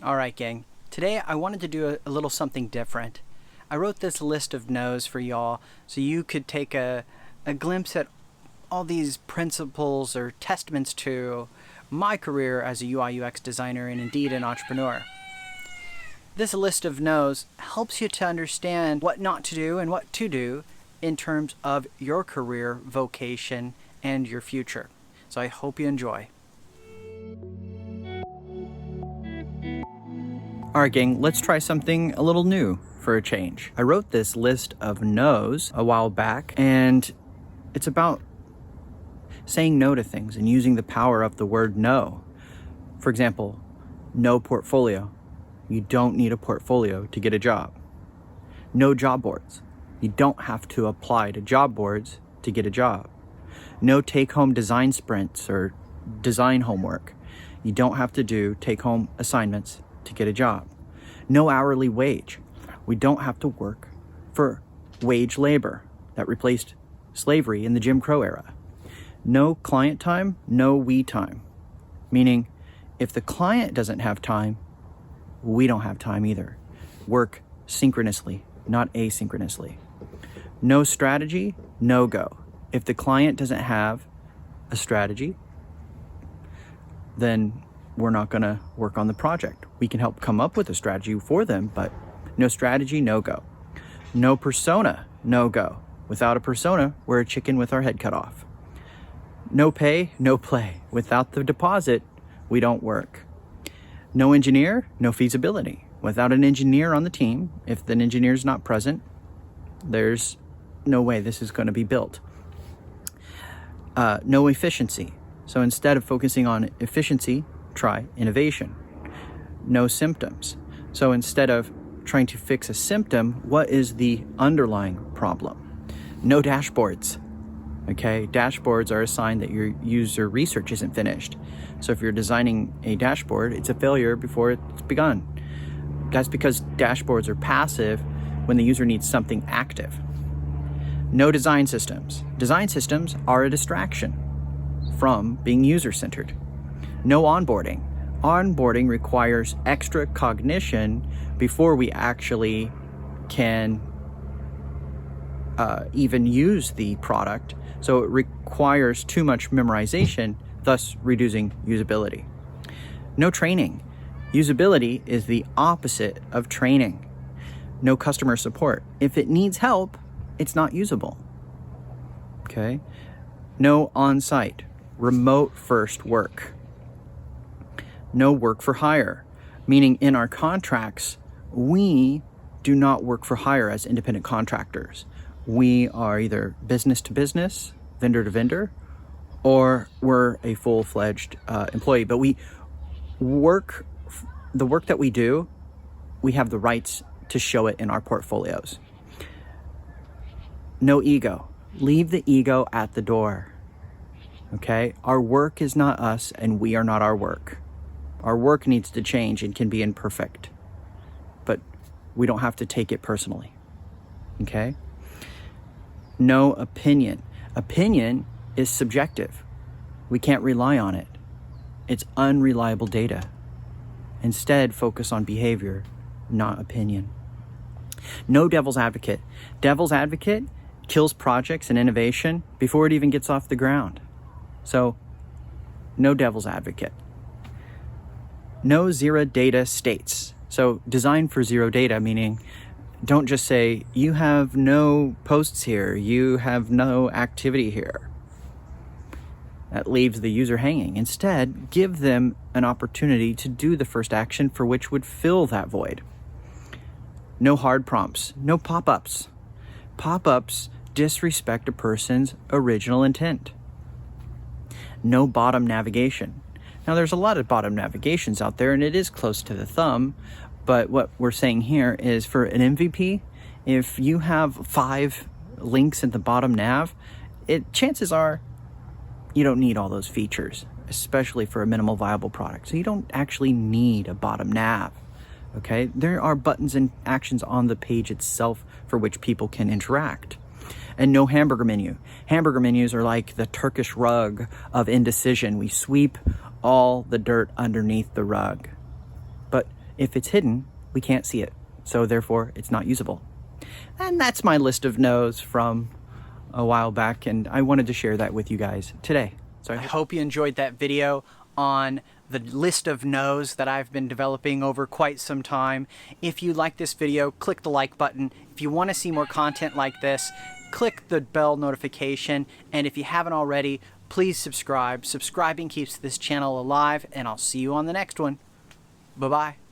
Alright gang, today I wanted to do a little something different. I wrote this list of no's for y'all so you could take a glimpse at all these principles or testaments to my career as a UI UX designer and indeed an entrepreneur. This list of no's helps you to understand what not to do and what to do in terms of your career, vocation, and your future. So I hope you enjoy. Alright gang, let's try something a little new for a change. I wrote this list of no's a while back, and it's about saying no to things and using the power of the word no. For example, no portfolio. You don't need a portfolio to get a job. No job boards. You don't have to apply to job boards to get a job. No take-home design sprints or design homework. You don't have to do take-home assignments to get a job. No hourly wage. We don't have to work for wage labor that replaced slavery in the Jim Crow era. No client time, no we time. Meaning, if the client doesn't have time, we don't have time either. Work synchronously, not asynchronously. No strategy, no go. If the client doesn't have a strategy, then we're not going to work on the project. We can help come up with a strategy for them, but no strategy, no go. No persona, no go. Without a persona, we're a chicken with our head cut off. No pay, no play. Without the deposit, we don't work. No engineer, no feasibility. Without an engineer on the team, if the engineer's not present, there's no way this is going to be built. No efficiency. So instead of focusing on efficiency, try innovation. No symptoms. So instead of trying to fix a symptom, what is the underlying problem? No dashboards. Okay, dashboards are a sign that your user research isn't finished. So if you're designing a dashboard, it's a failure before it's begun. That's because dashboards are passive when the user needs something active. No design systems. Design systems are a distraction from being user-centered. No onboarding. Onboarding requires extra cognition before we actually can even use the product. So it requires too much memorization, thus reducing usability. No training. Usability is the opposite of training. No customer support. If it needs help, it's not usable. Okay? No on-site. Remote first work. No work for hire, meaning in our contracts, we do not work for hire as independent contractors. We are either business to business, vendor to vendor, or we're a full-fledged employee. But we work, the work that we do, we have the rights to show it in our portfolios. No ego. Leave the ego at the door. Okay? Our work is not us, and we are not our work. Our work needs to change and can be imperfect, but we don't have to take it personally. Okay? No opinion. Opinion is subjective. We can't rely on it. It's unreliable data. Instead, focus on behavior, not opinion. No devil's advocate. Devil's advocate kills projects and innovation before it even gets off the ground. So, no devil's advocate. No zero data states. So design for zero data, meaning don't just say, you have no posts here, you have no activity here. That leaves the user hanging. Instead, give them an opportunity to do the first action for which would fill that void. No hard prompts, no pop-ups. Pop-ups disrespect a person's original intent. No bottom navigation. Now, there's a lot of bottom navigations out there, and it is close to the thumb, but what we're saying here is for an MVP, if you have 5 links at the bottom nav, chances are you don't need all those features, especially for a minimal viable product. So you don't actually need a bottom nav, okay? There are buttons and actions on the page itself for which people can interact. And no hamburger menu. Hamburger menus are like the Turkish rug of indecision. We sweep all the dirt underneath the rug. But If it's hidden, we can't see it. So therefore, it's not usable. And that's my list of no's from a while back, and I wanted to share that with you guys today. So I hope you enjoyed that video on the list of no's that I've been developing over quite some time. If you like this video, click the like button. If you want to see more content like this, click the bell notification. And if you haven't already, please subscribe. Subscribing keeps this channel alive, and I'll see you on the next one. Bye-bye.